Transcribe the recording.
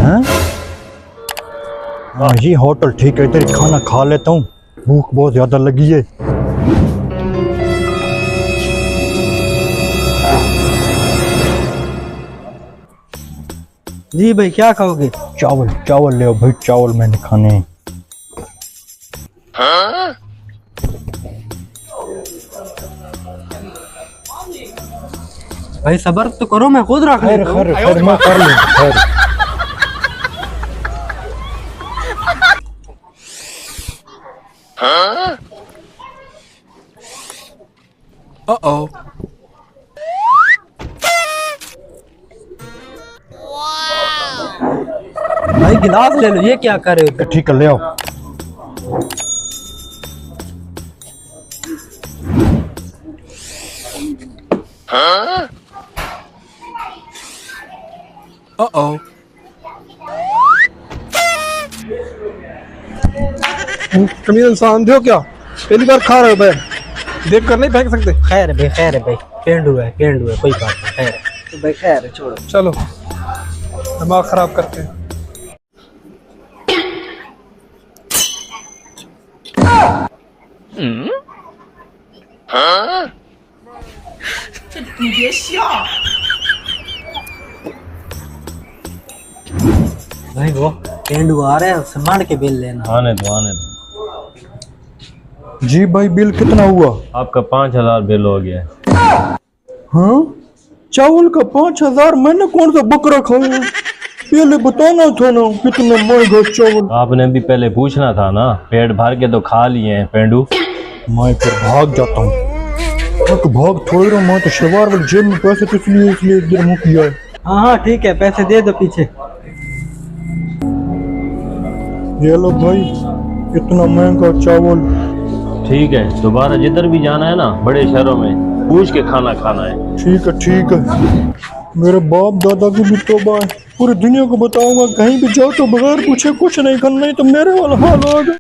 हैं? हाँ ये होटल ठीक है, इधर ही खाना खा लेता हूँ, भूख बहुत ज्यादा लगी है। जी भाई क्या खाओगे? चावल चावल ले आओ भाई, चावल मैंने खाने हैं। भाई सबर तो करो, मैं खुद रख खैर लेता हूँ। खैर खैर मैं कर लूँ खैर। भाई गिलास ले लो, ये क्या कर रहे हो? ठीक है ले आओ। कमीज इंसान थे हो क्या? पहली बार खा रहे हो भाई, देख कर नहीं फेंक सकते। खैर है भाई, पेंडू है कोई बात नहीं, खैर है। तो भाई खैर है, छोड़ो। चलो दिमाग खराब करते हैं। भाई वो पेंडू आ रहे हैं, संभाल के बिल लेना। आने दो। जी भाई बिल कितना हुआ? आपका 5,000 बिल हो गया है। हाँ चावल का 5,000? मैंने कौन सा बकरा खाया? पहले बताना था ना कितना महंगा चावल। आपने भी पहले पूछना था ना, पेट भर के तो खा लिए हैं पेंडू। मैं फिर भाग जाता हूँ। मैं तो भाग थोड़ी रहा, मैं तो शवार वाली जेब में पैसे तो इसलिए इधर मुँह किया है। हाँ ठीक है, पैसे दे दो पीछे। ये लो भाई, इतना महंगा चावल। ठीक है, दोबारा जिधर भी जाना है ना बड़े शहरों में, पूछ के खाना खाना है। ठीक है। मेरे बाप दादा की भी तौबा है, पूरी दुनिया को बताऊंगा कहीं भी जाओ तो बगैर पूछे कुछ नहीं करना, नहीं तो मेरे वाला हाल होगा।